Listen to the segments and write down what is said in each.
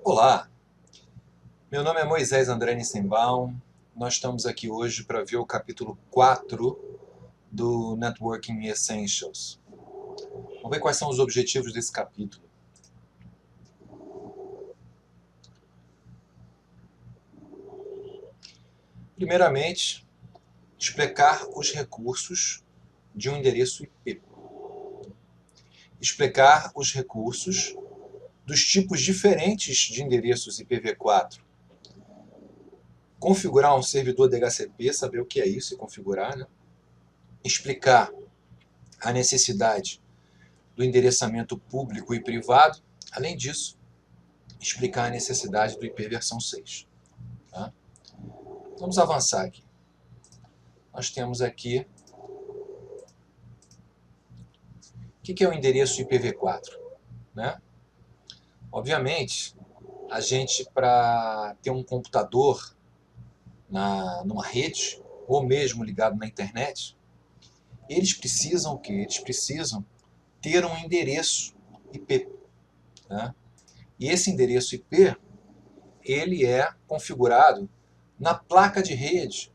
Olá, meu nome é Moisés André Nissenbaum. Nós estamos aqui hoje para ver o capítulo 4 do Networking Essentials. Vamos ver quais são os objetivos desse capítulo. Primeiramente, explicar os recursos de um endereço IP. Explicar os recursos dos tipos diferentes de endereços IPv4. Configurar um servidor DHCP, saber o que é isso e configurar, né? Explicar a necessidade do endereçamento público e privado. Além disso, explicar a necessidade do IP versão 6. Tá? Vamos avançar aqui. Nós temos aqui o que é o endereço IPv4, né? Obviamente, a gente, para ter um computador numa rede, ou mesmo ligado na internet, eles precisam o quê? Eles precisam ter um endereço IP. Né? E esse endereço IP, ele é configurado na placa de rede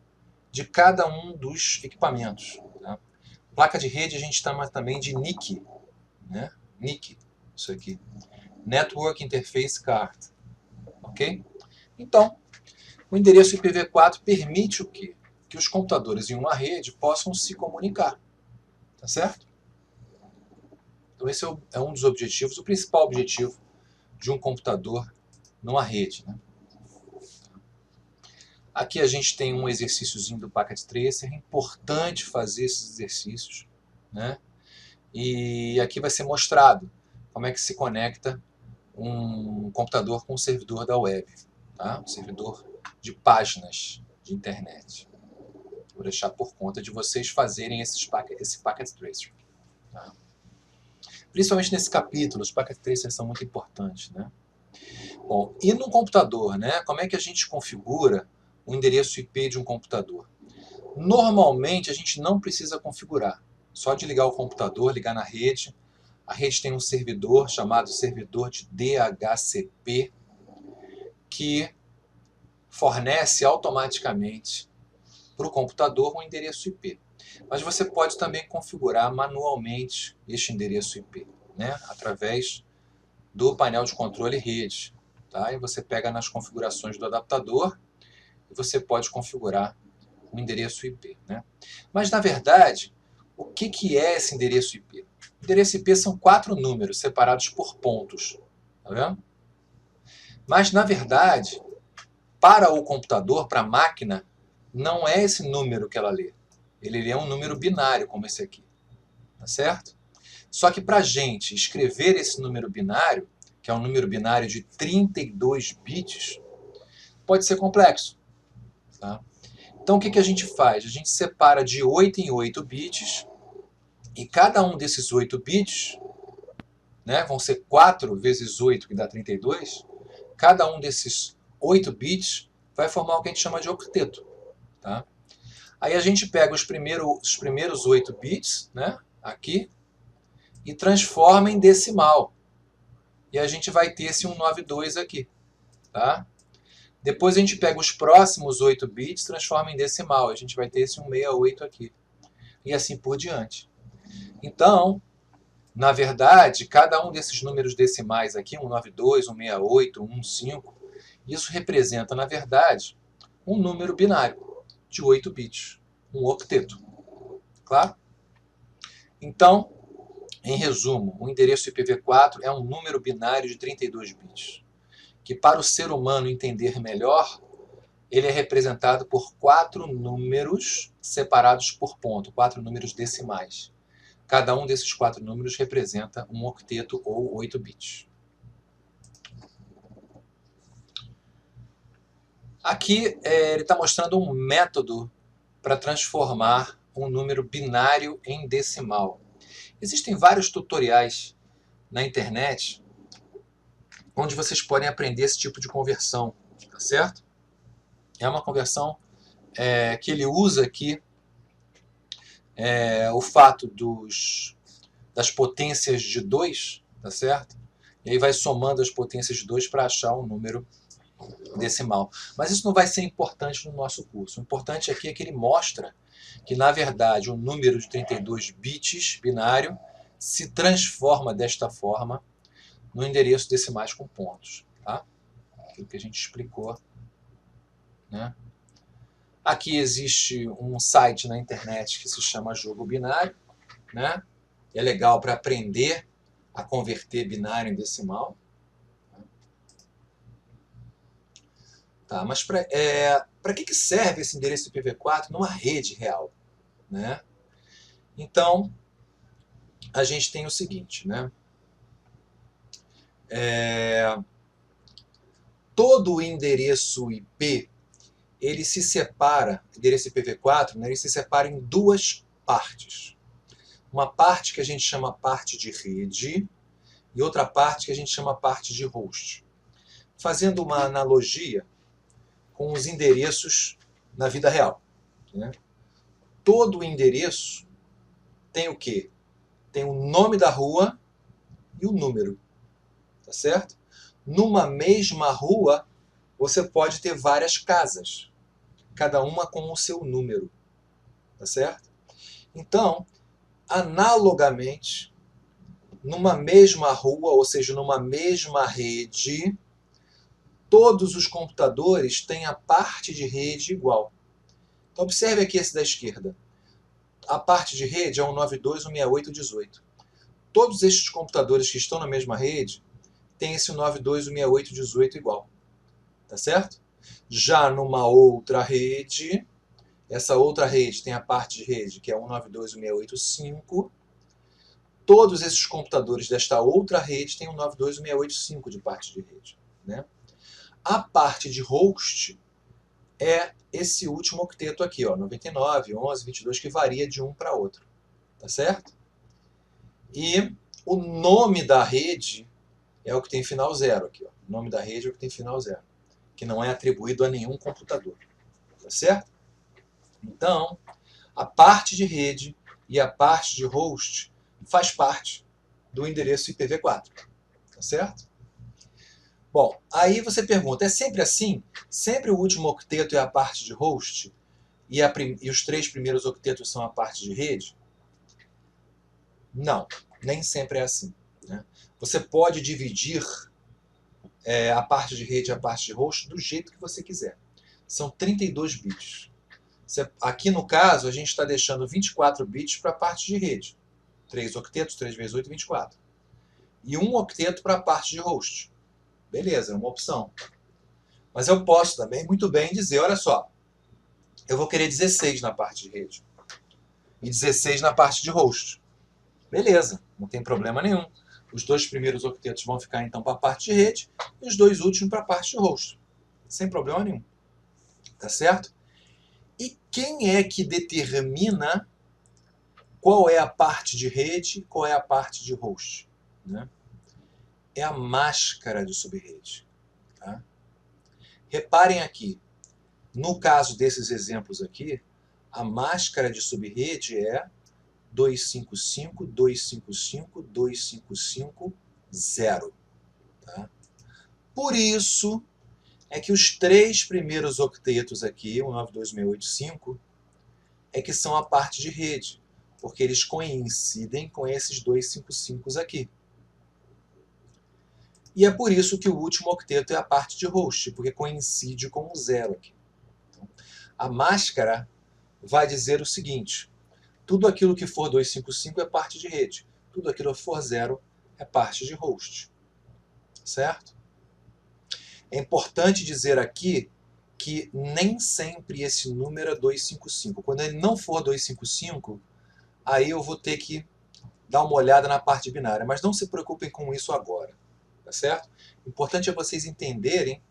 de cada um dos equipamentos. Tá? Placa de rede a gente chama também de NIC, né? NIC, isso aqui. Network Interface Card. Ok? Então, o endereço IPv4 permite o quê? Que os computadores em uma rede possam se comunicar. Tá certo? Então esse é um dos objetivos, o principal objetivo de um computador numa rede. Né? Aqui a gente tem um exercíciozinho do Packet Tracer, é importante fazer esses exercícios, né? E aqui vai ser mostrado como é que se conecta um computador com um servidor da web, tá? Um servidor de páginas de internet. Vou deixar por conta de vocês fazerem esse Packet Tracer. Tá? Principalmente nesse capítulo, os Packet Tracers são muito importantes, né? Bom, e no computador, né? Como é que a gente configura o endereço IP de um computador? Normalmente a gente não precisa configurar. Só de ligar o computador, ligar na rede. A rede tem um servidor chamado servidor de DHCP que fornece automaticamente para o computador um endereço IP. Mas você pode também configurar manualmente este endereço IP, né? Através do painel de controle rede. Tá? E você pega nas configurações do adaptador e você pode configurar o endereço IP. Né? Mas, na verdade, o que é esse endereço IP? O endereço IP são 4 números separados por pontos. Tá vendo? Mas, na verdade, para o computador, para a máquina, não é esse número que ela lê. Ele lê um número binário, como esse aqui. Tá certo? Só que para a gente escrever esse número binário, que é um número binário de 32 bits, pode ser complexo. Tá? Então o que a gente faz? A gente separa de 8 em 8 bits, e cada um desses 8 bits, né, vão ser 4 vezes 8, que dá 32, cada um desses 8 bits vai formar o que a gente chama de octeto. Tá? Aí a gente pega os primeiros 8 bits, né, aqui, e transforma em decimal. E a gente vai ter esse 192 aqui. Tá? Depois a gente pega os próximos 8 bits, transforma em decimal. A gente vai ter esse 168 aqui. E assim por diante. Então, na verdade, cada um desses números decimais aqui, 192, 168, 15, isso representa, na verdade, um número binário de 8 bits. Um octeto. Claro? Então, em resumo, o endereço IPv4 é um número binário de 32 bits, que para o ser humano entender melhor, ele é representado por 4 números separados por ponto, 4 números decimais. Cada um desses 4 números representa um octeto ou 8 bits. Aqui ele está mostrando um método para transformar um número binário em decimal. Existem vários tutoriais na internet onde vocês podem aprender esse tipo de conversão, tá certo? É uma conversão que ele usa aqui o fato das potências de 2, tá certo? E aí vai somando as potências de 2 para achar um número decimal. Mas isso não vai ser importante no nosso curso. O importante aqui é que ele mostra que, na verdade, um número de 32 bits binário se transforma desta forma no endereço decimais com pontos. Tá? Aquilo que a gente explicou. Né? Aqui existe um site na internet que se chama Jogo Binário. Né? É legal para aprender a converter binário em decimal. Tá, mas para que serve esse endereço IPv4 numa rede real? Né? Então, a gente tem o seguinte, né? Todo o endereço IP, ele se separa, endereço IPv4, né, ele se separa em duas partes. Uma parte que a gente chama parte de rede e outra parte que a gente chama parte de host. Fazendo uma analogia com os endereços na vida real. Né? Todo endereço tem o quê? Tem o nome da rua e o número. Tá certo? Numa mesma rua, você pode ter várias casas, cada uma com o seu número. Tá certo? Então, analogamente, numa mesma rua, ou seja, numa mesma rede, todos os computadores têm a parte de rede igual. Então, observe aqui esse da esquerda. A parte de rede é 192.168.18. Todos estes computadores que estão na mesma rede têm esse 192.168.18 igual. Tá certo? Já numa outra rede, essa outra rede tem a parte de rede que é 192.168.5. Todos esses computadores desta outra rede têm 192.168.5 de parte de rede. Né? A parte de host é esse último octeto aqui, ó, 99, 11, 22, que varia de um para outro. Tá certo? E o nome da rede é o que tem final 0 aqui. Ó. O nome da rede é o que tem final 0, que não é atribuído a nenhum computador. Tá certo? Então, a parte de rede e a parte de host faz parte do endereço IPv4. Tá certo? Bom, aí você pergunta, é sempre assim? Sempre o último octeto é a parte de host e os 3 primeiros octetos são a parte de rede? Não, nem sempre é assim. Né? Você pode dividir a parte de rede e a parte de host do jeito que você quiser. São 32 bits. Aqui no caso, a gente está deixando 24 bits para a parte de rede. 3 octetos, 3 vezes 8, 24. E 1 octeto para a parte de host. Beleza, é uma opção. Mas eu posso também muito bem dizer, olha só, eu vou querer 16 na parte de rede e 16 na parte de host. Beleza, não tem problema nenhum. Os 2 primeiros octetos vão ficar então para a parte de rede e os 2 últimos para a parte de host. Sem problema nenhum. Tá certo? E quem é que determina qual é a parte de rede e qual é a parte de host? Né? É a máscara de subrede. Tá? Reparem aqui, no caso desses exemplos aqui, a máscara de subrede é 255.255.255.0. Tá? Por isso é que os 3 primeiros octetos aqui, 192.168.5, é que são a parte de rede, porque eles coincidem com esses 255 aqui. E é por isso que o último octeto é a parte de host, porque coincide com o 0 aqui. Então, a máscara vai dizer o seguinte, tudo aquilo que for 255 é parte de rede, tudo aquilo que for 0 é parte de host. Certo? É importante dizer aqui que nem sempre esse número é 255. Quando ele não for 255, aí eu vou ter que dar uma olhada na parte binária. Mas não se preocupem com isso agora. Tá certo? O importante é vocês entenderem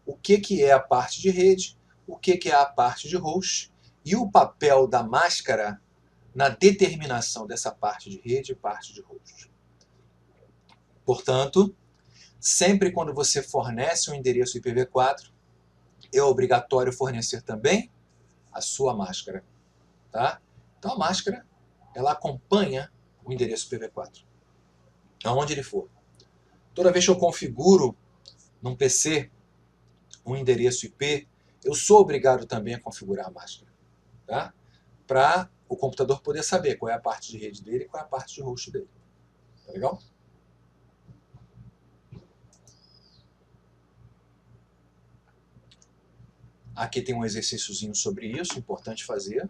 o que é a parte de rede, o que é a parte de host e o papel da máscara na determinação dessa parte de rede e parte de host. Portanto, sempre quando você fornece um endereço IPv4, é obrigatório fornecer também a sua máscara. Tá? Então a máscara ela acompanha o endereço IPv4, aonde ele for. Toda vez que eu configuro num PC um endereço IP, eu sou obrigado também a configurar a máscara, tá? Para o computador poder saber qual é a parte de rede dele e qual é a parte de host dele. Tá legal? Aqui tem um exercíciozinho sobre isso, importante fazer.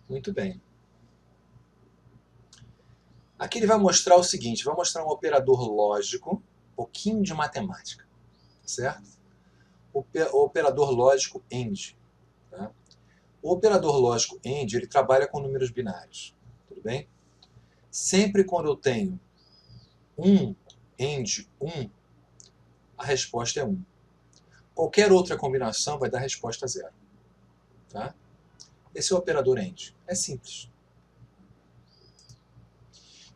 Muito bem. Aqui ele vai mostrar o seguinte, vai mostrar um operador lógico, um pouquinho de matemática, certo? O operador lógico AND. Tá? O operador lógico AND, ele trabalha com números binários, tudo bem? Sempre quando eu tenho 1 AND 1, a resposta é 1. Qualquer outra combinação vai dar resposta 0. Tá? Esse é o operador AND. É simples.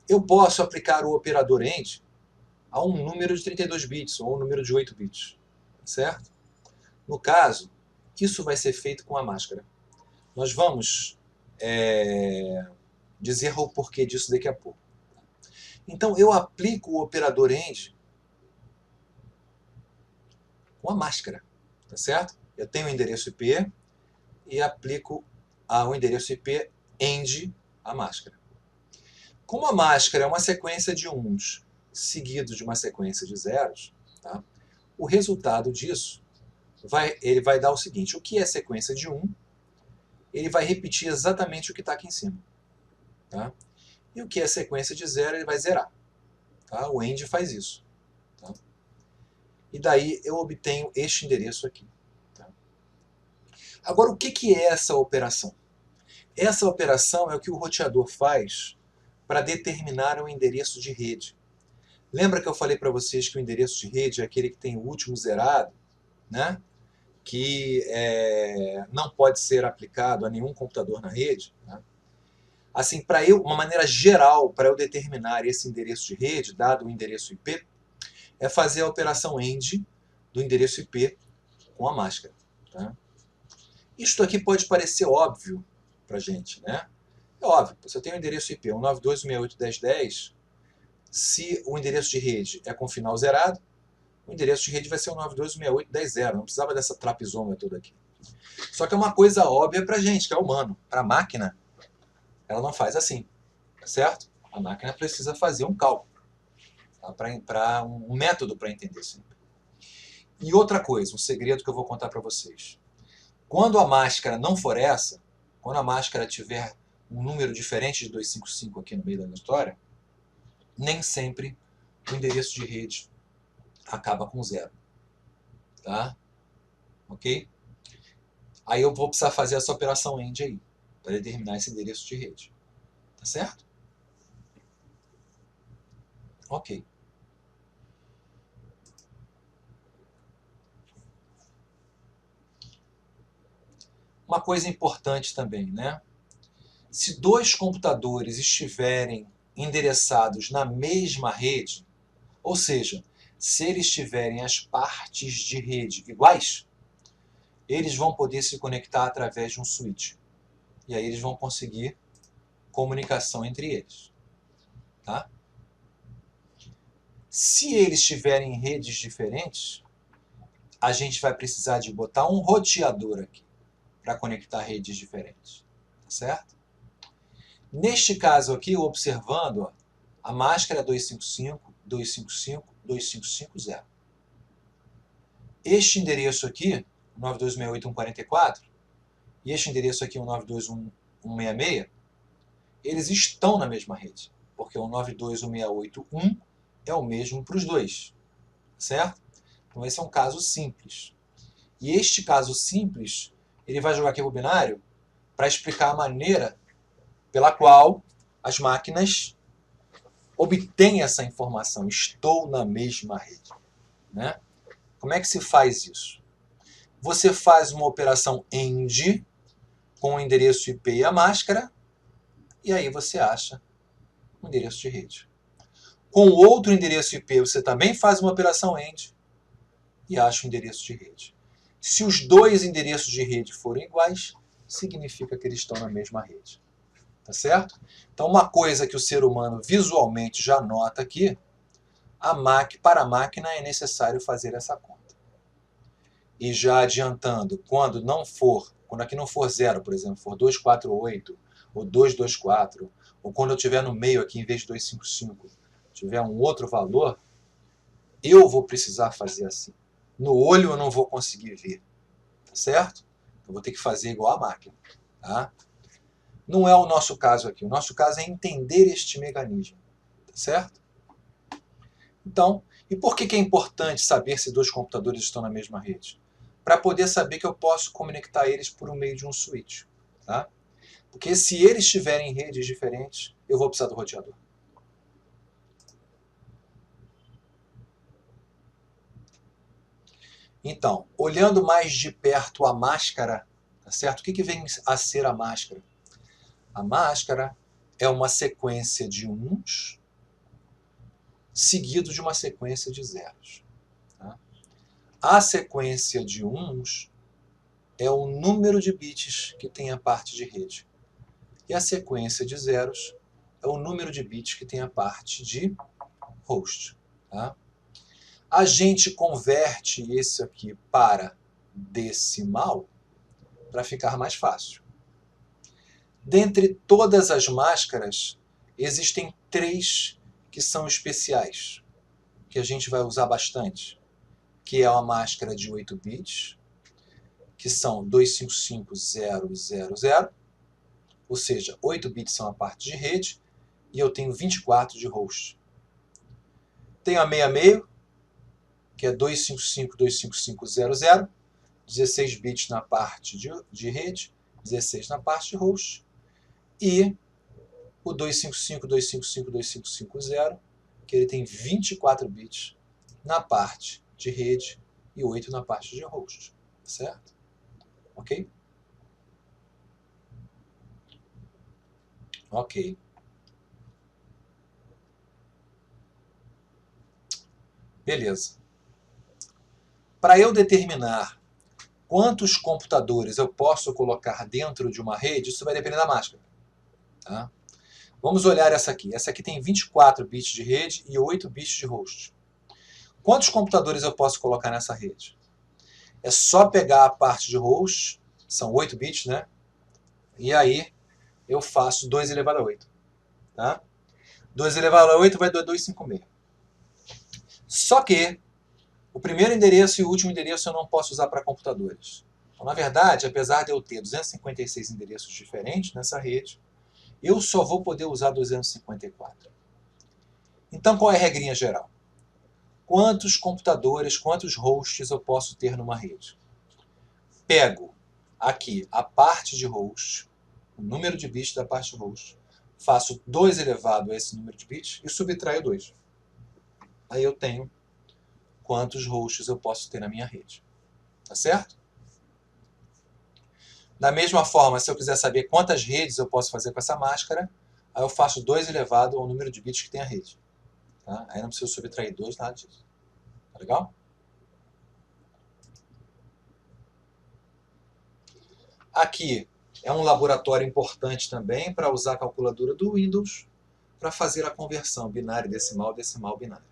Eu posso aplicar o operador AND a um número de 32 bits ou um número de 8 bits, certo? No caso, isso vai ser feito com a máscara. Nós vamos dizer o porquê disso daqui a pouco. Então, eu aplico o operador AND com a máscara, tá certo? Eu tenho o endereço IP e aplico o endereço IP AND a máscara. Como a máscara é uma sequência de 1s seguido de uma sequência de zeros, tá? O resultado disso ele vai dar o seguinte: o que é sequência de 1, ele vai repetir exatamente o que está aqui em cima. Tá? E o que é sequência de 0, ele vai zerar. Tá? O AND faz isso. Tá? E daí eu obtenho este endereço aqui. Tá? Agora, o que é essa operação? Essa operação é o que o roteador faz para determinar o endereço de rede. Lembra que eu falei para vocês que o endereço de rede é aquele que tem o último zerado, né? Que não pode ser aplicado a nenhum computador na rede? Né? Assim, uma maneira geral para eu determinar esse endereço de rede, dado o endereço IP, é fazer a operação AND do endereço IP com a máscara. Tá? Isto aqui pode parecer óbvio para a gente, né? É óbvio, se eu tenho o endereço IP 192.168.10.10, se o endereço de rede é com final zerado, o endereço de rede vai ser o 192.168.10.0. Não precisava dessa trapizoma toda aqui. Só que é uma coisa óbvia para a gente, que é humano. Para a máquina, ela não faz assim, certo? A máquina precisa fazer um cálculo, tá? Um método para entender sempre. E outra coisa, um segredo que eu vou contar para vocês. Quando a máscara não for essa, quando a máscara tiver um número diferente de 255 aqui no meio da história, nem sempre o endereço de rede acaba com 0. Tá? Ok? Aí eu vou precisar fazer essa operação AND aí, para determinar esse endereço de rede. Tá certo? Ok. Uma coisa importante também, né? Se dois computadores estiverem endereçados na mesma rede, ou seja, se eles tiverem as partes de rede iguais, eles vão poder se conectar através de um switch. E aí eles vão conseguir comunicação entre eles. Tá? Se eles tiverem redes diferentes, a gente vai precisar de botar um roteador aqui para conectar redes diferentes. Tá certo? Neste caso aqui, observando, ó, a máscara é 255, 255, 2550. Este endereço aqui, 92.168.144, e este endereço aqui, 192.166, eles estão na mesma rede, porque o 192.168.1 é o mesmo para os dois, certo? Então esse é um caso simples. E este caso simples, ele vai jogar aqui o binário para explicar a maneira pela qual as máquinas obtêm essa informação. Estou na mesma rede. Né? Como é que se faz isso? Você faz uma operação AND com o endereço IP e a máscara, e aí você acha o endereço de rede. Com outro endereço IP, você também faz uma operação AND e acha o endereço de rede. Se os dois endereços de rede forem iguais, significa que eles estão na mesma rede. Tá certo? Então, uma coisa que o ser humano visualmente já nota aqui, para a máquina é necessário fazer essa conta. E já adiantando, quando aqui não for 0, por exemplo, for 248 ou 224, ou quando eu estiver no meio aqui, em vez de 255, tiver um outro valor, eu vou precisar fazer assim. No olho eu não vou conseguir ver, tá certo? Eu vou ter que fazer igual a máquina, tá? Não é o nosso caso aqui. O nosso caso é entender este mecanismo, tá certo? Então, e por que é importante saber se dois computadores estão na mesma rede? Para poder saber que eu posso conectar eles por meio de um switch, tá? Porque se eles estiverem em redes diferentes, eu vou precisar do roteador. Então, olhando mais de perto a máscara, tá certo? O que vem a ser a máscara? A máscara é uma sequência de uns seguido de uma sequência de zeros. Tá? A sequência de uns é o número de bits que tem a parte de rede. E a sequência de zeros é o número de bits que tem a parte de host. Tá? A gente converte esse aqui para decimal para ficar mais fácil. Dentre todas as máscaras, existem 3 que são especiais, que a gente vai usar bastante, que é a máscara de 8 bits, que são 255.000, ou seja, 8 bits são a parte de rede, e eu tenho 24 de host. Tenho a meia-meio, que é 255.255.00, 16 bits na parte de rede, 16 na parte de host, e o 255.255.255.0, que ele tem 24 bits na parte de rede e 8 na parte de host, certo? Ok? Ok. Beleza. Para eu determinar quantos computadores eu posso colocar dentro de uma rede, isso vai depender da máscara. Tá? Vamos olhar essa aqui. Essa aqui tem 24 bits de rede e 8 bits de host. Quantos computadores eu posso colocar nessa rede? É só pegar a parte de host, são 8 bits, né? E aí eu faço 2 elevado a 8. Tá? 2 elevado a 8 vai dar 256. Só que o primeiro endereço e o último endereço eu não posso usar para computadores. Então, na verdade, apesar de eu ter 256 endereços diferentes nessa rede, eu só vou poder usar 254. Então, qual é a regrinha geral? Quantos computadores, quantos hosts eu posso ter numa rede? Pego aqui a parte de host, o número de bits da parte de host, faço 2 elevado a esse número de bits e subtraio 2. Aí eu tenho quantos hosts eu posso ter na minha rede. Tá certo? Da mesma forma, se eu quiser saber quantas redes eu posso fazer com essa máscara, aí eu faço 2 elevado ao número de bits que tem a rede. Tá? Aí não preciso subtrair 2, nada disso. Tá legal? Aqui é um laboratório importante também para usar a calculadora do Windows para fazer a conversão binário, decimal, decimal, binário.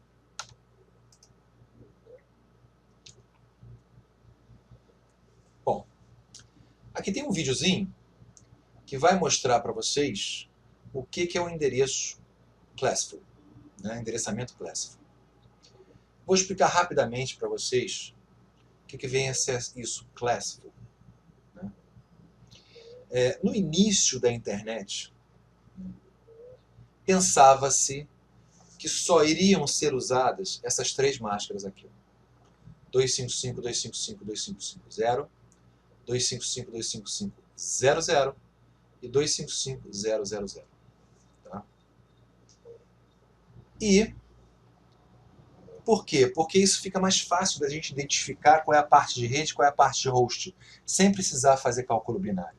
Bom, aqui tem um videozinho que vai mostrar para vocês o que é o endereço classful, né? Endereçamento classful. Vou explicar rapidamente para vocês o que vem a ser isso, classful. Né? No início da internet, pensava-se que só iriam ser usadas essas 3 máscaras aqui. 255, 255, 255, 255, 255, 00 e 255, 000. Tá? E por quê? Porque isso fica mais fácil da gente identificar qual é a parte de rede e qual é a parte de host, sem precisar fazer cálculo binário.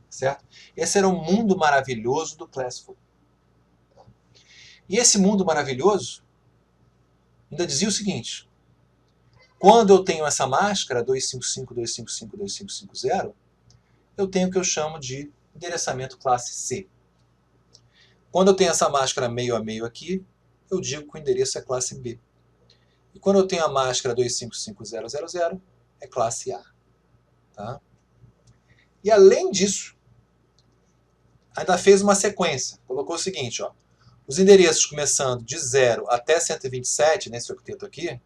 Certo? Esse era o mundo maravilhoso do Classful. E esse mundo maravilhoso ainda dizia o seguinte: quando eu tenho essa máscara 255, 255, 2550, eu tenho o que eu chamo de endereçamento classe C. Quando eu tenho essa máscara meio a meio aqui, eu digo que o endereço é classe B. E quando eu tenho a máscara 255.0.0.0, é classe A. Tá? E além disso, ainda fez uma sequência. Colocou o seguinte, ó, os endereços começando de 0 até 127, nesse octeto aqui,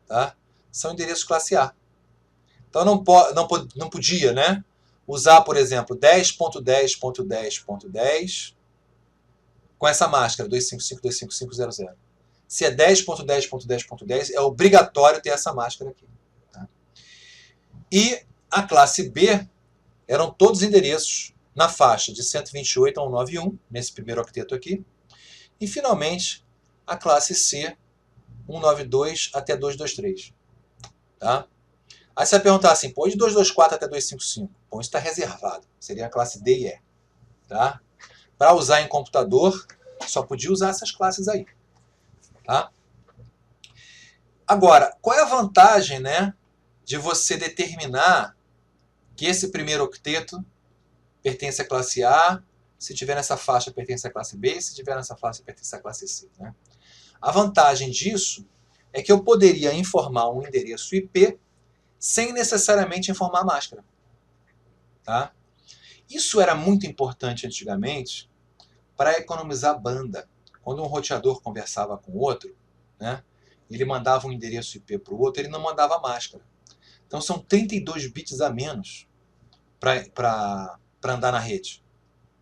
tá? São endereços classe A. Então não podia, né, usar, por exemplo, 10.10.10.10 com essa máscara 255.255.0.0. Se é 10.10.10.10, é obrigatório ter essa máscara aqui. Tá? E a classe B eram todos endereços na faixa de 128 a 191, nesse primeiro octeto aqui. E, finalmente, a classe C, 192 até 223. Tá? Aí você vai perguntar assim, pô, de 224 até 255? Bom, isso está reservado. Seria a classe D e E. Tá? Para usar em computador, só podia usar essas classes aí. Tá? Agora, qual é a vantagem, né, de você determinar que esse primeiro octeto pertence à classe A, se tiver nessa faixa pertence à classe B, se tiver nessa faixa pertence à classe C. Né? A vantagem disso é que eu poderia informar um endereço IP sem necessariamente informar a máscara. Tá? Isso era muito importante antigamente para economizar banda. Quando um roteador conversava com o outro, né, ele mandava um endereço IP para o outro, ele não mandava a máscara. Então são 32 bits a menos para andar na rede.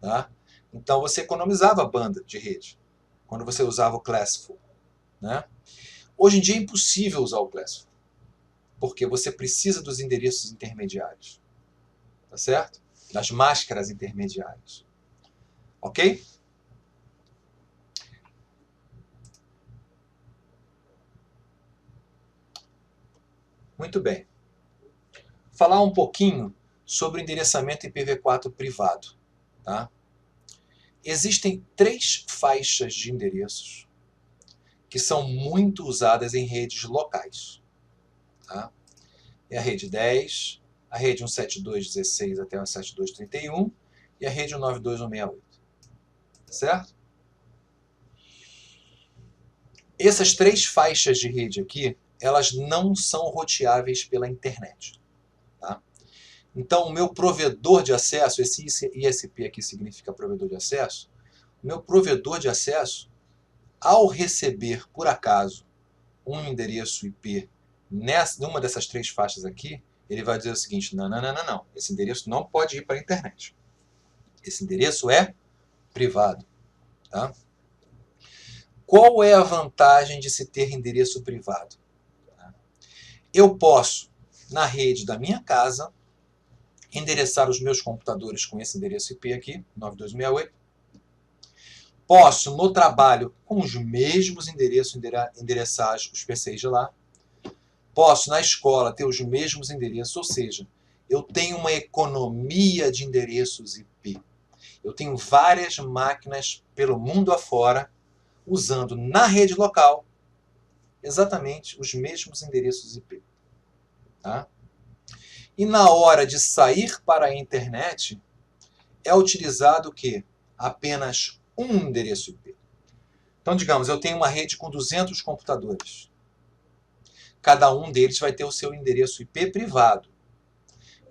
Tá? Então você economizava banda de rede quando você usava o Classful. Né? Hoje em dia é impossível usar o Classful, porque você precisa dos endereços intermediários. Tá certo? Das máscaras intermediárias. Ok? Muito bem. Falar um pouquinho sobre o endereçamento IPv4 privado. Tá? Existem 3 faixas de endereços que são muito usadas em redes locais. Tá? É a rede 10, a rede 172.16 até 172.31 e a rede 192.168. Certo? Essas 3 faixas de rede aqui, elas não são roteáveis pela internet. Tá? Então, o meu provedor de acesso, esse ISP aqui significa provedor de acesso, o meu provedor de acesso, ao receber, por acaso, um endereço IP numa dessas 3 faixas aqui, ele vai dizer o seguinte, não, esse endereço não pode ir para a internet. Esse endereço é privado. Tá? Qual é a vantagem de se ter endereço privado? Eu posso, na rede da minha casa, endereçar os meus computadores com esse endereço IP aqui, 9268. Posso, no trabalho, com os mesmos endereços, endereçar os PCs de lá. Posso, na escola, ter os mesmos endereços, ou seja, eu tenho uma economia de endereços IP. Eu tenho várias máquinas pelo mundo afora, usando na rede local exatamente os mesmos endereços IP. Tá? E na hora de sair para a internet, é utilizado o quê? Apenas um endereço IP. Então, digamos, eu tenho uma rede com 200 computadores. Cada um deles vai ter o seu endereço IP privado.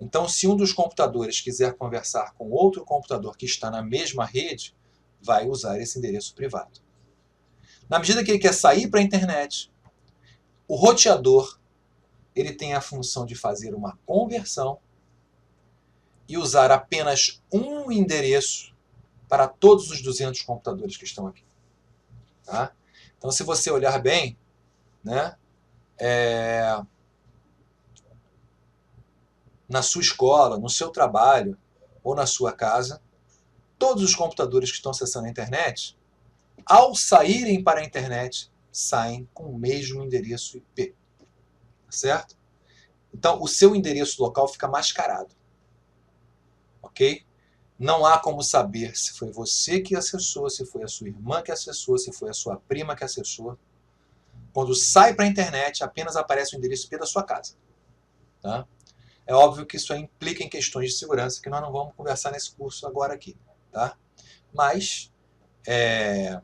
Então, se um dos computadores quiser conversar com outro computador que está na mesma rede, vai usar esse endereço privado. Na medida que ele quer sair para a internet, o roteador ele tem a função de fazer uma conversão e usar apenas um endereço para todos os 200 computadores que estão aqui. Tá? Então, se você olhar bem, né, na sua escola, no seu trabalho ou na sua casa, todos os computadores que estão acessando a internet, ao saírem para a internet, saem com o mesmo endereço IP. Certo? Então, o seu endereço local fica mascarado. Ok? Não há como saber se foi você que acessou, se foi a sua irmã que acessou, se foi a sua prima que acessou. Quando sai para a internet, apenas aparece o endereço IP da sua casa. Tá? É óbvio que isso implica em questões de segurança que nós não vamos conversar nesse curso agora aqui. Tá? Mas é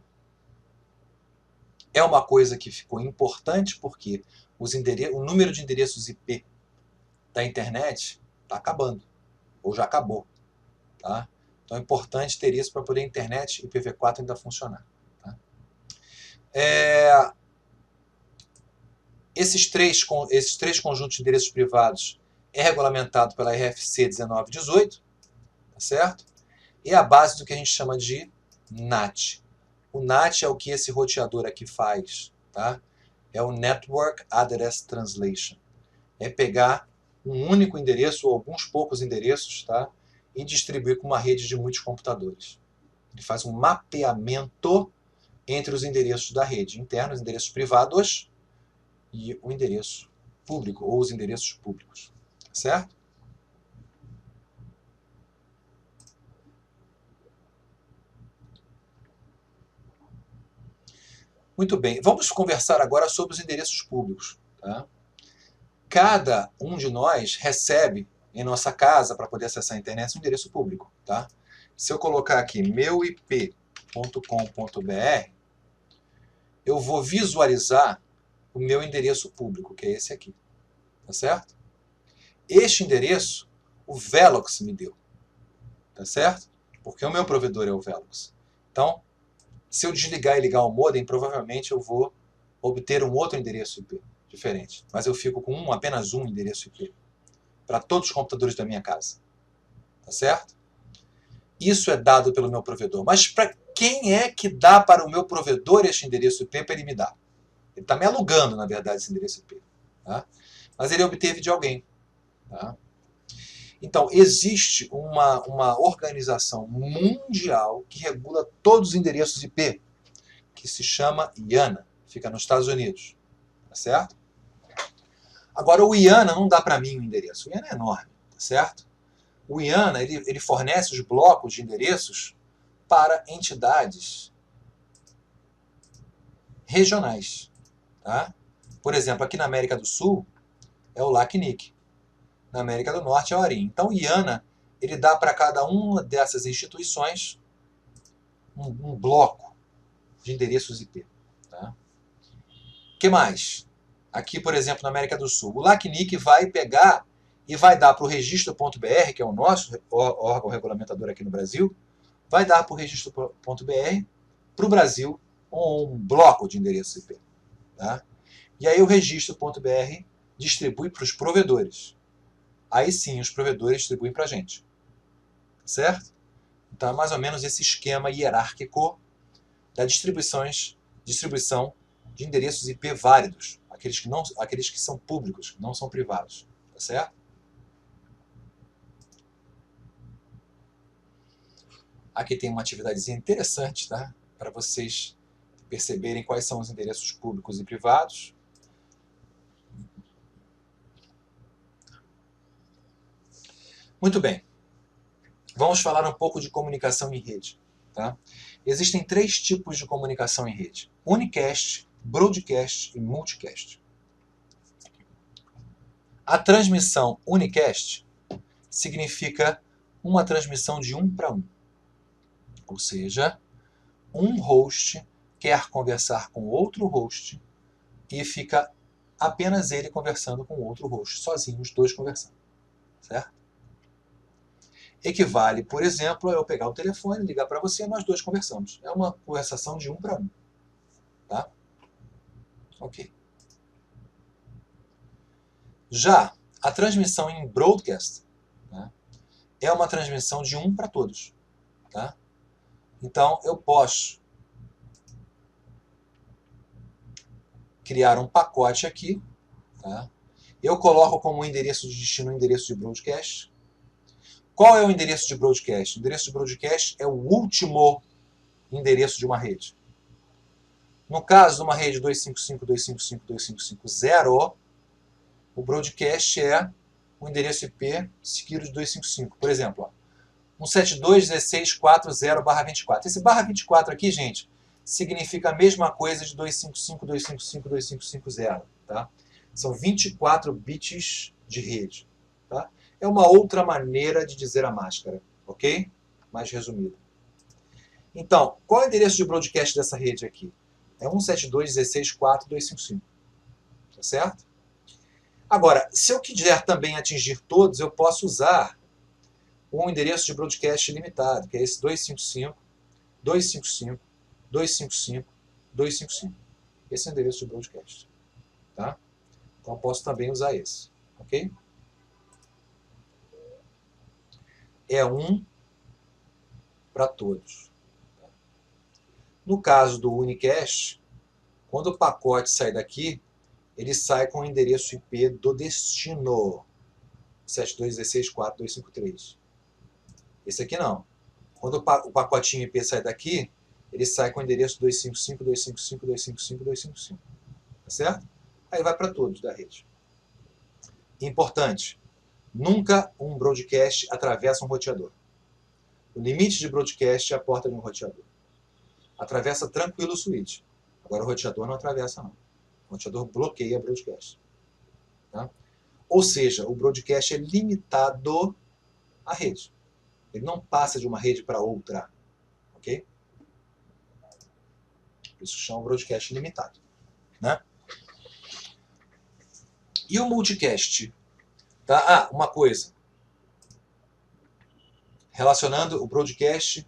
uma coisa que ficou importante porque o número de endereços IP da internet está acabando, ou já acabou. Tá? Então é importante ter isso para poder a internet IPv4 ainda funcionar. Tá? Esses três conjuntos de endereços privados é regulamentado pela RFC 1918, tá certo? E é a base do que a gente chama de NAT. O NAT é o que esse roteador aqui faz, tá? É o Network Address Translation. É pegar um único endereço ou alguns poucos endereços, tá? E distribuir com uma rede de muitos computadores. Ele faz um mapeamento entre os endereços da rede interna, os endereços privados e o endereço público, ou os endereços públicos. Certo? Muito bem. Vamos conversar agora sobre os endereços públicos. Tá? Cada um de nós recebe em nossa casa, para poder acessar a internet, um endereço público. Tá? Se eu colocar aqui meuip.com.br, eu vou visualizar o meu endereço público, que é esse aqui. Tá certo? Este endereço, o Velox me deu. Tá certo? Porque o meu provedor é o Velox. Então, se eu desligar e ligar o modem, provavelmente eu vou obter um outro endereço IP diferente. Mas eu fico com apenas um endereço IP para todos os computadores da minha casa. Tá certo? Isso é dado pelo meu provedor. Mas para quem é que dá para o meu provedor este endereço IP para ele me dar? Ele está me alugando, na verdade, esse endereço IP. Tá? Mas ele obteve de alguém. Tá? Então, existe uma organização mundial que regula todos os endereços IP, que se chama IANA, fica nos Estados Unidos. Tá certo? Agora, o IANA não dá para mim o endereço. O IANA é enorme, tá certo? O IANA ele fornece os blocos de endereços para entidades regionais. Tá? Por exemplo, aqui na América do Sul é o LACNIC. Na América do Norte é o ARIN. Então, o IANA ele dá para cada uma dessas instituições um bloco de endereços IP. Tá? O que mais? Aqui, por exemplo, na América do Sul, o LACNIC vai pegar e vai dar para o registro.br, que é o nosso órgão regulamentador aqui no Brasil, vai dar para o registro.br, para o Brasil, um bloco de endereço IP. Tá? E aí o registro.br distribui para os provedores. Aí sim, os provedores distribuem para a gente. Certo? Então é mais ou menos esse esquema hierárquico da distribuição de endereços IP válidos, aqueles que são públicos, não são privados. Tá certo? Aqui tem uma atividadezinha interessante, tá? Para vocês perceberem quais são os endereços públicos e privados. Muito bem. Vamos falar um pouco de comunicação em rede. Tá? Existem 3 tipos de comunicação em rede: unicast, broadcast e multicast. A transmissão unicast significa uma transmissão de 1 para 1. Ou seja, um host quer conversar com outro host e fica apenas ele conversando com outro host, sozinho, os dois conversando. Certo? Equivale, por exemplo, a eu pegar o telefone, ligar para você e nós dois conversamos. É uma conversação de 1 para 1. Tá? Ok. Já a transmissão em broadcast, né, é uma transmissão de 1 para todos. Tá? Então, eu posso criar um pacote aqui. Tá? Eu coloco como endereço de destino o endereço de broadcast. Qual é o endereço de broadcast? O endereço de broadcast é o último endereço de uma rede. No caso de uma rede 255.255.255.0, o broadcast é o endereço IP seguido de 255. Por exemplo, 172.16.40/24. Esse /24 aqui, gente, significa a mesma coisa de 255.255.255.0. Tá? São 24 bits de rede. Tá? É uma outra maneira de dizer a máscara, ok? Mais resumida. Então, qual é o endereço de broadcast dessa rede aqui? É 172.16.4.255. Tá certo? Agora, se eu quiser também atingir todos, eu posso usar um endereço de broadcast limitado, que é esse 255, 255, 255, 255. Esse é o endereço de broadcast. Tá? Então eu posso também usar esse. Ok? É um para todos. No caso do unicast, quando o pacote sai daqui, ele sai com o endereço IP do destino, 72.16.4.253. Esse aqui não. Quando o pacotinho IP sai daqui, ele sai com o endereço 255, 255, 255, 255. Tá certo? Aí vai para todos da rede. Importante, nunca um broadcast atravessa um roteador. O limite de broadcast é a porta de um roteador. Atravessa tranquilo o switch. Agora o roteador não atravessa não. O roteador bloqueia o broadcast. Tá? Ou seja, o broadcast é limitado à rede. Ele não passa de uma rede para outra. Ok? Por isso chama broadcast limitado. Né? E o multicast? Tá? Ah, uma coisa. Relacionando o broadcast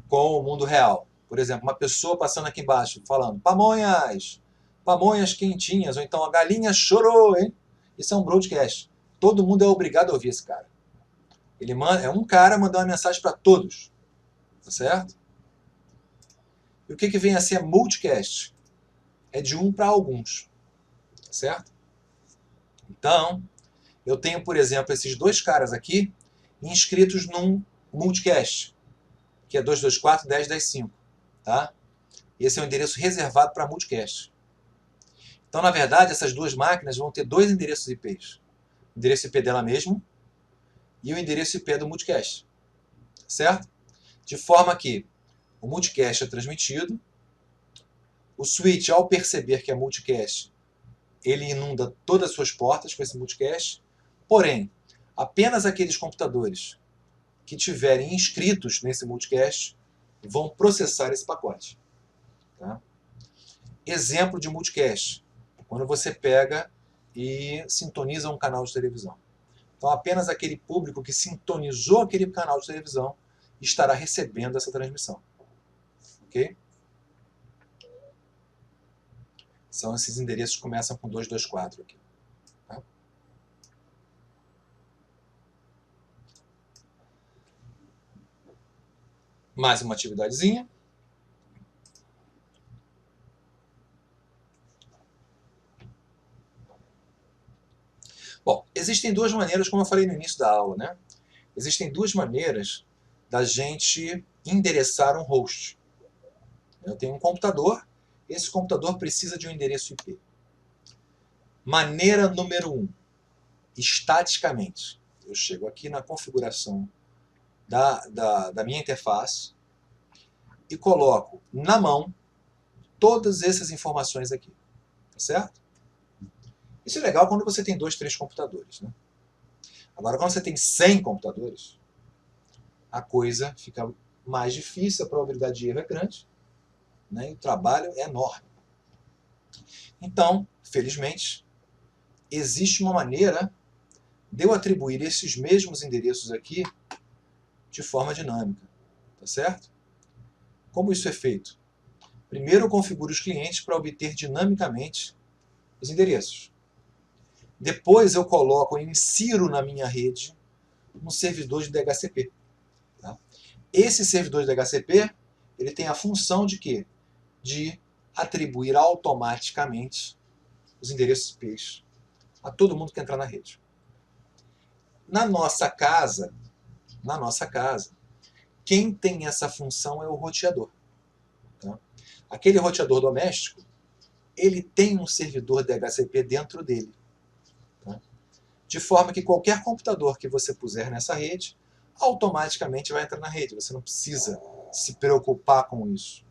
com o mundo real. Por exemplo, uma pessoa passando aqui embaixo falando pamonhas, pamonhas quentinhas, ou então a galinha chorou, hein? Isso é um broadcast. Todo mundo é obrigado a ouvir esse cara. Ele manda, é um cara mandando uma mensagem para todos. Tá certo? E o que vem a ser multicast? É de um para alguns. Tá certo? Então, eu tenho, por exemplo, esses dois caras aqui inscritos num multicast, que é 224.10.10.5. Tá? Esse é o endereço reservado para multicast. Então, na verdade, essas duas máquinas vão ter dois endereços IPs. O endereço IP dela mesmo e o endereço IP do multicast. Certo? De forma que o multicast é transmitido, o switch, ao perceber que é multicast, ele inunda todas as suas portas com esse multicast, porém, apenas aqueles computadores que tiverem inscritos nesse multicast vão processar esse pacote. Tá? Exemplo de multicast, quando você pega e sintoniza um canal de televisão. Então, apenas aquele público que sintonizou aquele canal de televisão estará recebendo essa transmissão. Ok? São esses endereços que começam com 224 aqui. Tá? Mais uma atividadezinha. Bom, existem duas maneiras, como eu falei no início da aula, né? Existem duas maneiras da gente endereçar um host. Eu tenho um computador, esse computador precisa de um endereço IP. Maneira número 1, estaticamente. Eu chego aqui na configuração da minha interface e coloco na mão todas essas informações aqui. Tá certo? Isso é legal quando você tem 2, 3 computadores. Né? Agora, quando você tem 100 computadores, a coisa fica mais difícil, a probabilidade de erro é grande, né? E o trabalho é enorme. Então, felizmente, existe uma maneira de eu atribuir esses mesmos endereços aqui de forma dinâmica. Tá certo? Como isso é feito? Primeiro eu configuro os clientes para obter dinamicamente os endereços. Depois eu coloco, eu insiro na minha rede um servidor de DHCP. Tá? Esse servidor de DHCP ele tem a função de quê? De atribuir automaticamente os endereços IPs a todo mundo que entrar na rede. Na nossa casa, quem tem essa função é o roteador. Tá? Aquele roteador doméstico, ele tem um servidor DHCP dentro dele. Tá? De forma que qualquer computador que você puser nessa rede, automaticamente vai entrar na rede. Você não precisa se preocupar com isso.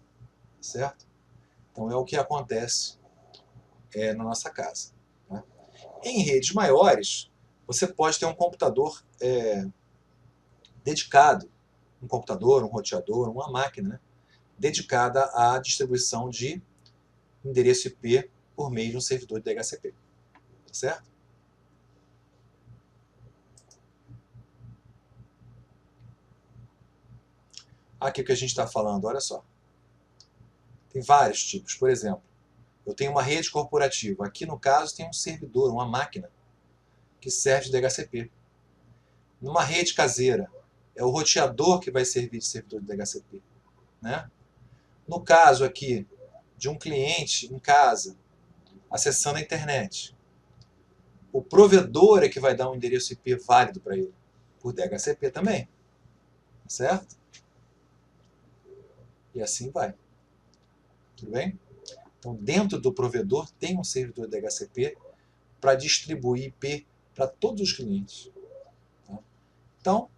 Certo? Então é o que acontece na nossa casa. Tá? Em redes maiores, você pode ter um computador dedicado, um computador, um roteador, uma máquina, né? dedicada à distribuição de endereço IP por meio de um servidor de DHCP. Tá certo? Aqui o que a gente está falando, olha só. Tem vários tipos. Por exemplo, eu tenho uma rede corporativa. Aqui, no caso, tem um servidor, uma máquina, que serve de DHCP. Numa rede caseira, é o roteador que vai servir de servidor de DHCP. Né? No caso aqui, de um cliente em casa, acessando a internet, o provedor é que vai dar um endereço IP válido para ele, por DHCP também. Certo? E assim vai. Tudo bem? Então, dentro do provedor, tem um servidor DHCP para distribuir IP para todos os clientes. Tá? Então,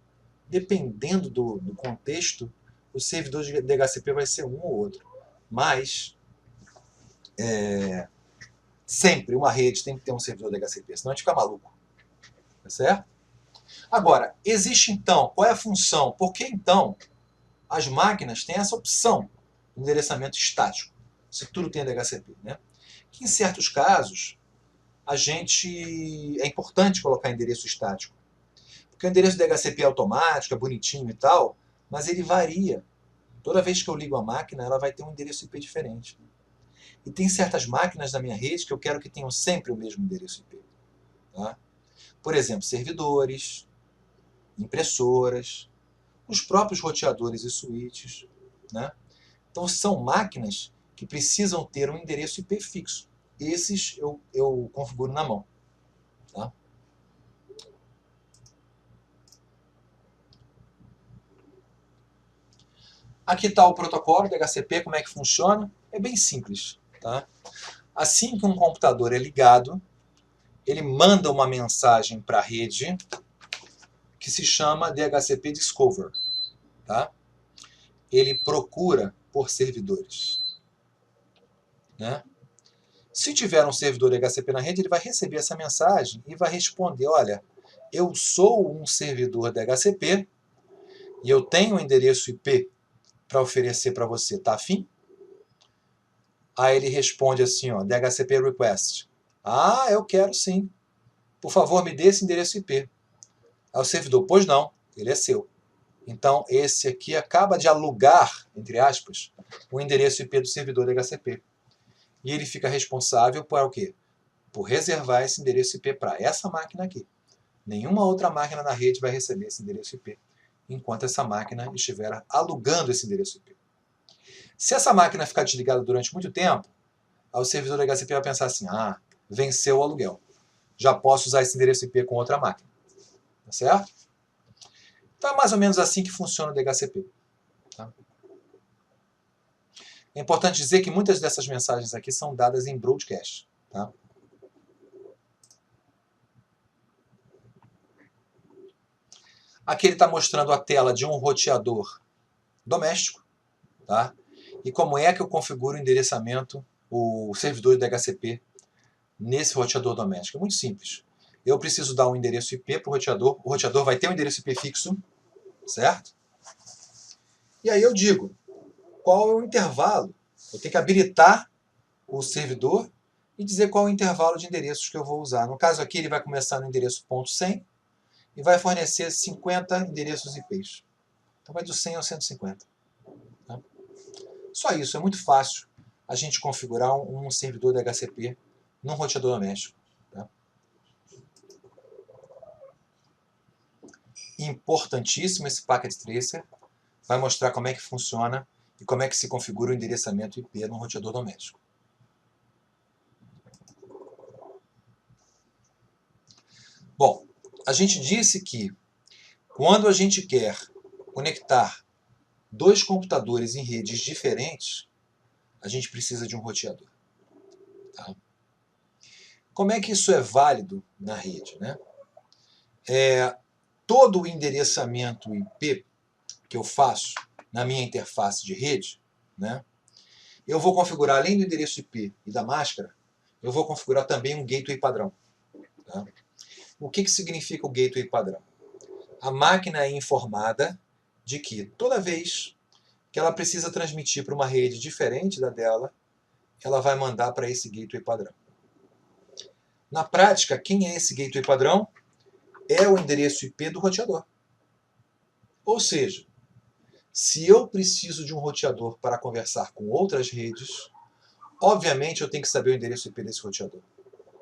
dependendo do contexto, o servidor de DHCP vai ser um ou outro. Mas, sempre uma rede tem que ter um servidor DHCP, senão a gente fica maluco. Tá certo? Agora, existe então, qual é a função? Por que então as máquinas têm essa opção de endereçamento estático, se tudo tem DHCP? Né? Que em certos casos, é importante colocar endereço estático. Porque o endereço DHCP é automático, é bonitinho e tal, mas ele varia. Toda vez que eu ligo a máquina, ela vai ter um endereço IP diferente. E tem certas máquinas da minha rede que eu quero que tenham sempre o mesmo endereço IP. Tá? Por exemplo, servidores, impressoras, os próprios roteadores e switches. Né? Então são máquinas que precisam ter um endereço IP fixo. Esses eu configuro na mão. Tá? Aqui está o protocolo do DHCP, como é que funciona. É bem simples. Tá? Assim que um computador é ligado, ele manda uma mensagem para a rede que se chama DHCP Discover. Tá? Ele procura por servidores. Né? Se tiver um servidor DHCP na rede, ele vai receber essa mensagem e vai responder, olha, eu sou um servidor DHCP e eu tenho um endereço IP para oferecer para você, tá afim? Aí ele responde assim, ó, DHCP Request. Ah, eu quero sim. Por favor, me dê esse endereço IP. Aí o servidor, pois não, ele é seu. Então, esse aqui acaba de alugar, entre aspas, o endereço IP do servidor DHCP. E ele fica responsável por o quê? Por reservar esse endereço IP para essa máquina aqui. Nenhuma outra máquina na rede vai receber esse endereço IP, enquanto essa máquina estiver alugando esse endereço IP. Se essa máquina ficar desligada durante muito tempo, o servidor DHCP vai pensar assim, venceu o aluguel. Já posso usar esse endereço IP com outra máquina. Tá certo? Então é mais ou menos assim que funciona o DHCP. Tá? É importante dizer que muitas dessas mensagens aqui são dadas em broadcast. Tá? Aqui ele está mostrando a tela de um roteador doméstico. Tá? E como é que eu configuro o endereçamento, o servidor de DHCP nesse roteador doméstico? É muito simples. Eu preciso dar um endereço IP para o roteador vai ter um endereço IP fixo, certo? E aí eu digo, qual é o intervalo? Eu tenho que habilitar o servidor e dizer qual é o intervalo de endereços que eu vou usar. No caso aqui, ele vai começar no endereço .100 e vai fornecer 50 endereços IPs. Então vai do 100 ao 150. Tá? Só isso, é muito fácil a gente configurar um servidor de DHCP num roteador doméstico. Tá? Importantíssimo esse Packet Tracer, vai mostrar como é que funciona e como é que se configura o endereçamento IP num roteador doméstico. Bom, a gente disse que quando a gente quer conectar dois computadores em redes diferentes, a gente precisa de um roteador. Tá? Como é que isso é válido na rede? Né? Todo o endereçamento IP que eu faço na minha interface de rede, né, eu vou configurar, além do endereço IP e da máscara, eu vou configurar também um gateway padrão. Tá? O que significa o gateway padrão? A máquina é informada de que toda vez que ela precisa transmitir para uma rede diferente da dela, ela vai mandar para esse gateway padrão. Na prática, quem é esse gateway padrão? É o endereço IP do roteador. Ou seja, se eu preciso de um roteador para conversar com outras redes, obviamente eu tenho que saber o endereço IP desse roteador.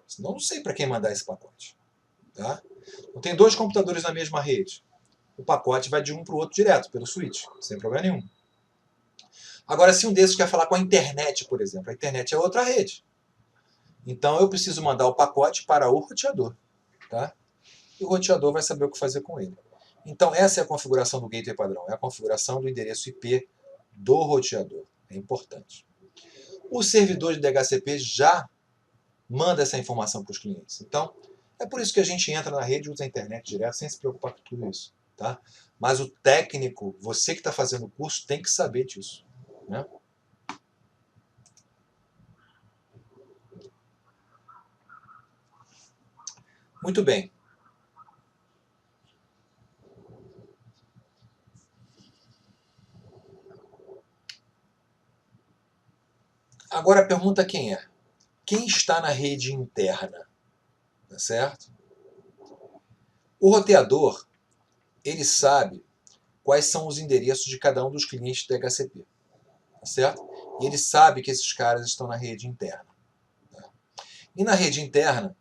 Senão eu não sei para quem mandar esse pacote. Tá? Eu tenho dois computadores na mesma rede. O pacote vai de um para o outro direto, pelo switch, sem problema nenhum. Agora, se um desses quer falar com a internet, por exemplo, a internet é outra rede. Então eu preciso mandar o pacote para o roteador. Tá? E o roteador vai saber o que fazer com ele. Então essa é a configuração do gateway padrão, é a configuração do endereço IP do roteador. É importante. O servidor de DHCP já manda essa informação para os clientes. Então, é por isso que a gente entra na rede e usa a internet direto, sem se preocupar com tudo isso. Tá? Mas o técnico, você que está fazendo o curso, tem que saber disso. Né? Muito bem. Agora a pergunta quem é? Quem está na rede interna? Tá certo? O roteador, ele sabe quais são os endereços de cada um dos clientes da DHCP. Tá certo? E ele sabe que esses caras estão na rede interna. Tá? E na rede interna,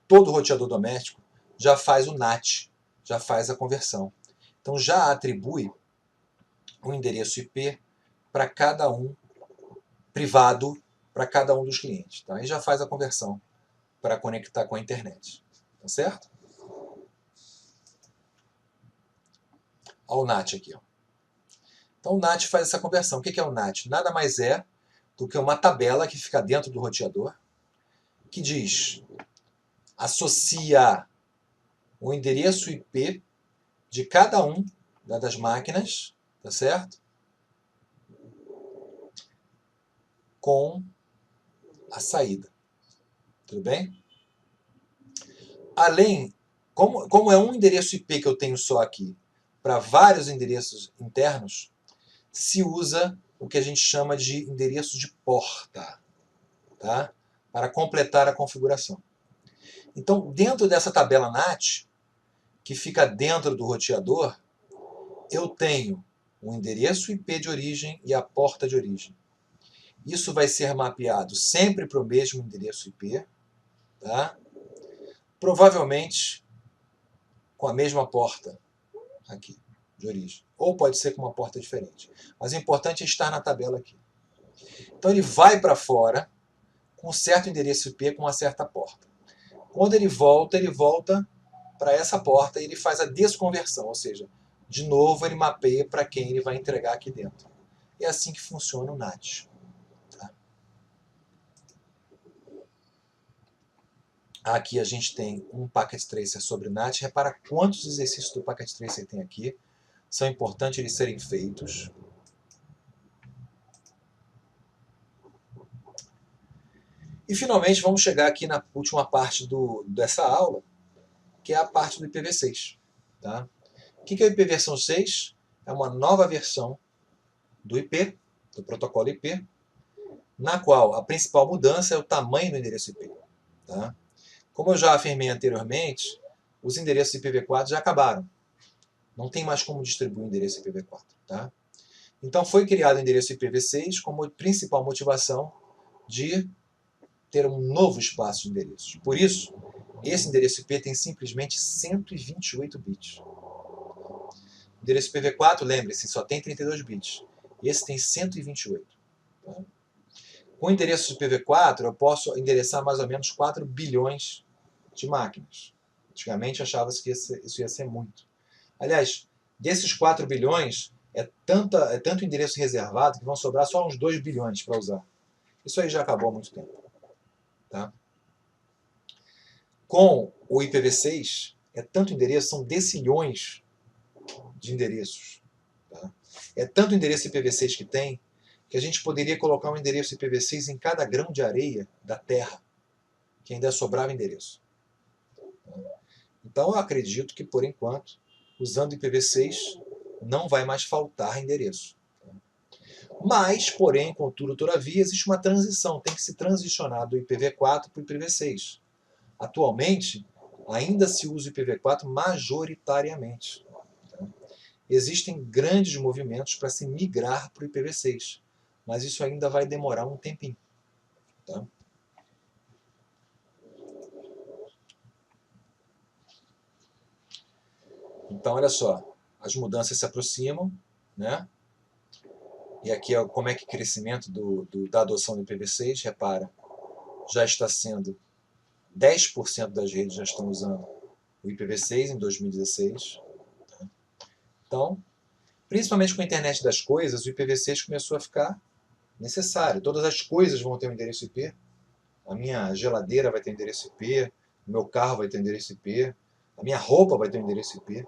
todo roteador doméstico já faz o NAT, já faz a conversão. Então já atribui um endereço IP para cada um, privado, para cada um dos clientes. Tá? E já faz a conversão para conectar com a internet. Tá certo? Olha o NAT aqui. Ó. Então o NAT faz essa conversão. O que é o NAT? Nada mais é do que uma tabela que fica dentro do roteador, que diz, associa o endereço IP de cada um das máquinas, tá certo? Com a saída. Tudo bem? Além, como é um endereço IP que eu tenho só aqui, para vários endereços internos, se usa o que a gente chama de endereço de porta, tá? Para completar a configuração. Então, dentro dessa tabela NAT, que fica dentro do roteador, eu tenho o endereço IP de origem e a porta de origem. Isso vai ser mapeado sempre para o mesmo endereço IP, tá? Provavelmente com a mesma porta aqui, de origem. Ou pode ser com uma porta diferente. Mas o importante é estar na tabela aqui. Então ele vai para fora com um certo endereço IP com uma certa porta. Quando ele volta para essa porta e ele faz a desconversão, ou seja, de novo ele mapeia para quem ele vai entregar aqui dentro. É assim que funciona o NAT. Tá? Aqui a gente tem um Packet Tracer sobre NAT. Repara quantos exercícios do Packet Tracer tem aqui. São importantes eles serem feitos. E finalmente vamos chegar aqui na última parte dessa aula, que é a parte do IPv6. Tá? O que é o IPv6? É uma nova versão do IP, do protocolo IP, na qual a principal mudança é o tamanho do endereço IP. Tá? Como eu já afirmei anteriormente, os endereços IPv4 já acabaram. Não tem mais como distribuir o endereço IPv4. Tá? Então foi criado o endereço IPv6 como principal motivação de ter um novo espaço de endereços. Por isso, esse endereço IP tem simplesmente 128 bits. O endereço IPv4, lembre-se, só tem 32 bits. Esse tem 128. Tá? Com o endereço IPv4, eu posso endereçar mais ou menos 4 bilhões de máquinas. Antigamente achava-se que isso ia ser muito. Aliás, desses 4 bilhões, é tanto endereço reservado que vão sobrar só uns 2 bilhões para usar. Isso aí já acabou há muito tempo. Tá? Com o IPv6, é tanto endereço, são decilhões de endereços. Tá? É tanto endereço IPv6 que tem, que a gente poderia colocar um endereço IPv6 em cada grão de areia da Terra, que ainda sobrava endereço. Então eu acredito que, por enquanto, usando IPv6, não vai mais faltar endereço. Mas, porém, contudo, todavia, existe uma transição, tem que se transicionar do IPv4 para o IPv6. Atualmente, ainda se usa o IPv4 majoritariamente. Tá? Existem grandes movimentos para se migrar para o IPv6, mas isso ainda vai demorar um tempinho. Tá? Então, olha só, as mudanças se aproximam, né? E aqui é como é que o crescimento da adoção do IPv6, repara, já está sendo 10% das redes já estão usando o IPv6 em 2016. Tá? Então, principalmente com a internet das coisas, o IPv6 começou a ficar necessário. Todas as coisas vão ter um endereço IP. A minha geladeira vai ter endereço IP, o meu carro vai ter endereço IP, a minha roupa vai ter endereço IP.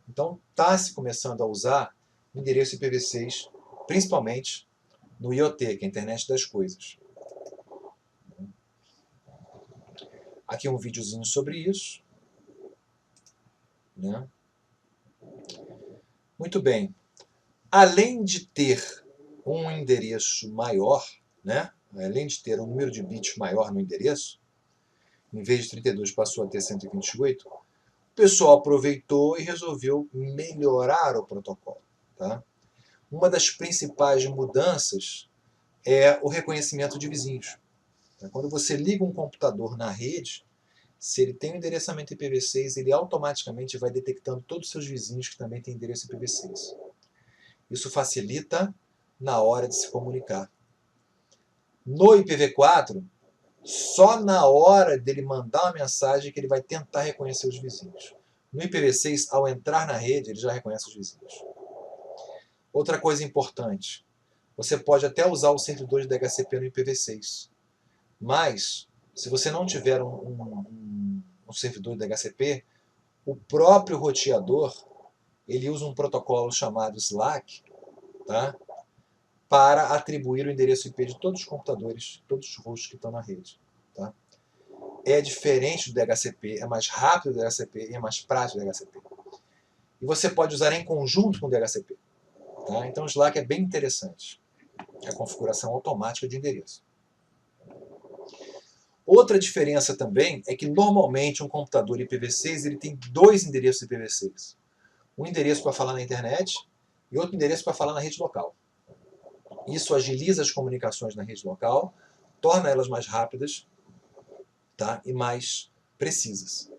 Então, está se começando a usar o endereço IPv6, principalmente no IoT, que é a internet das coisas. Aqui um videozinho sobre isso. Né? Muito bem. Além de ter um endereço maior, né? Além de ter um número de bits maior no endereço, em vez de 32 passou a ter 128, o pessoal aproveitou e resolveu melhorar o protocolo. Tá? Uma das principais mudanças é o reconhecimento de vizinhos. Quando você liga um computador na rede, se ele tem um endereçamento IPv6, ele automaticamente vai detectando todos os seus vizinhos que também têm endereço IPv6. Isso facilita na hora de se comunicar. No IPv4, só na hora dele mandar uma mensagem que ele vai tentar reconhecer os vizinhos. No IPv6, ao entrar na rede, ele já reconhece os vizinhos. Outra coisa importante, você pode até usar o servidor de DHCP no IPv6, mas se você não tiver um servidor de DHCP, o próprio roteador ele usa um protocolo chamado SLAAC, tá? Para atribuir o endereço IP de todos os computadores, todos os hosts que estão na rede. Tá? É diferente do DHCP, é mais rápido do DHCP e é mais prático do DHCP. E você pode usar em conjunto com o DHCP. Tá? Então o SLAAC é bem interessante. É a configuração automática de endereço. Outra diferença também é que normalmente um computador IPv6 ele tem dois endereços IPv6. Um endereço para falar na internet e outro endereço para falar na rede local. Isso agiliza as comunicações na rede local, torna elas mais rápidas, tá? E mais precisas.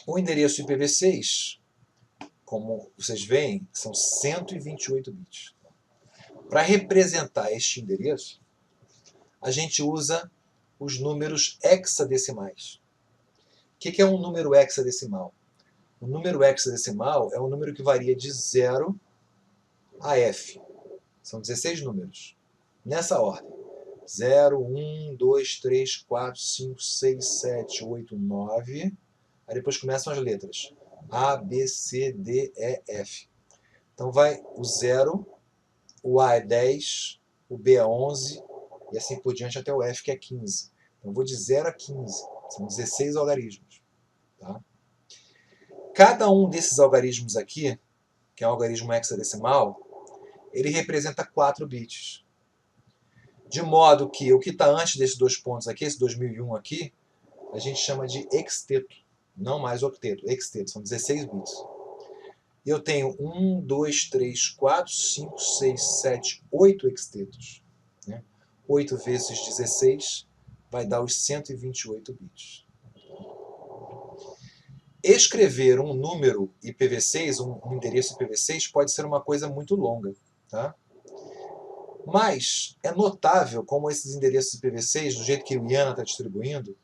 O endereço IPv6, como vocês veem, são 128 bits. Para representar este endereço, a gente usa os números hexadecimais. O que é um número hexadecimal? O número hexadecimal é um número que varia de 0 a F. São 16 números. Nessa ordem. 0, 1, 2, 3, 4, 5, 6, 7, 8, 9. Aí depois começam as letras. A, B, C, D, E, F. Então vai o 0, o A é 10, o B é 11, e assim por diante até o F, que é 15. Então eu vou de 0 a 15. São 16 algarismos. Tá? Cada um desses algarismos aqui, que é um algarismo hexadecimal, ele representa 4 bits. De modo que o que está antes desses dois pontos aqui, esse 2001 aqui, a gente chama de hexteto. Não mais octeto, hexteto, são 16 bits. E eu tenho 1, 2, 3, 4, 5, 6, 7, 8 hextetos. 8 vezes 16 vai dar os 128 bits. Escrever um número IPv6, um endereço IPv6, pode ser uma coisa muito longa. Tá? Mas é notável como esses endereços IPv6, do jeito que o IANA está distribuindo,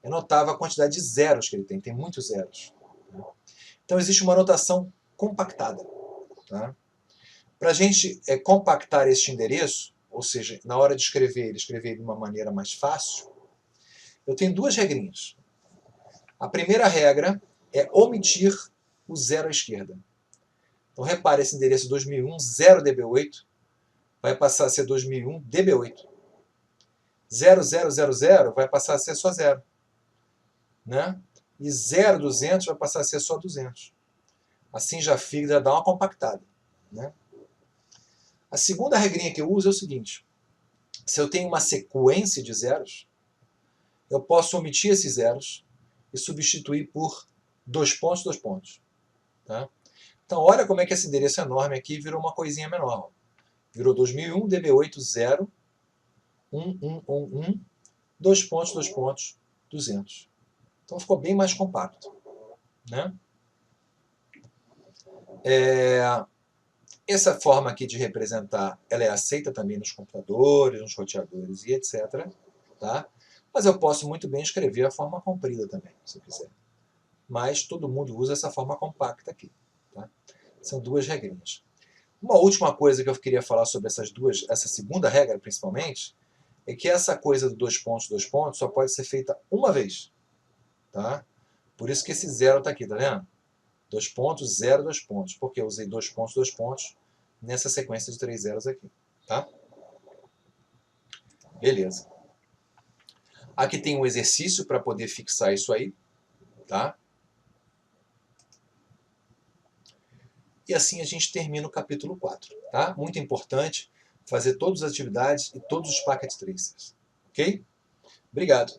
é notável a quantidade de zeros que ele tem muitos zeros. Então existe uma notação compactada. Tá? Para a gente compactar este endereço, ou seja, na hora de escrever ele de uma maneira mais fácil, eu tenho duas regrinhas. A primeira regra é omitir o zero à esquerda. Então repare, esse endereço 2001, 0db8, vai passar a ser 2001 db8. 0000 vai passar a ser só 0. Né? e 0,200 vai passar a ser só 200. Assim já dá uma compactada, né? A segunda regrinha que eu uso é o seguinte: se eu tenho uma sequência de zeros, eu posso omitir esses zeros e substituir por 2 pontos, 2 pontos. Tá? Então, olha como é que esse endereço enorme aqui virou uma coisinha menor. Virou 2001, DB8, 0, 1111, 2 pontos, 200. Então ficou bem mais compacto. Né? Essa forma aqui de representar, ela é aceita também nos computadores, nos roteadores e etc. Tá? Mas eu posso muito bem escrever a forma comprida também, se eu quiser. Mas todo mundo usa essa forma compacta aqui. Tá? São duas regrinhas. Uma última coisa que eu queria falar sobre essa segunda regra principalmente, é que essa coisa do 2 pontos só pode ser feita uma vez. Tá? Por isso que esse zero está aqui, tá vendo? 2 pontos, 0, 2 pontos. Porque eu usei 2 pontos nessa sequência de 3 zeros aqui. Tá? Beleza. Aqui tem um exercício para poder fixar isso aí. Tá? E assim a gente termina o capítulo 4. Tá? Muito importante fazer todas as atividades e todos os packet tracers. Ok? Obrigado.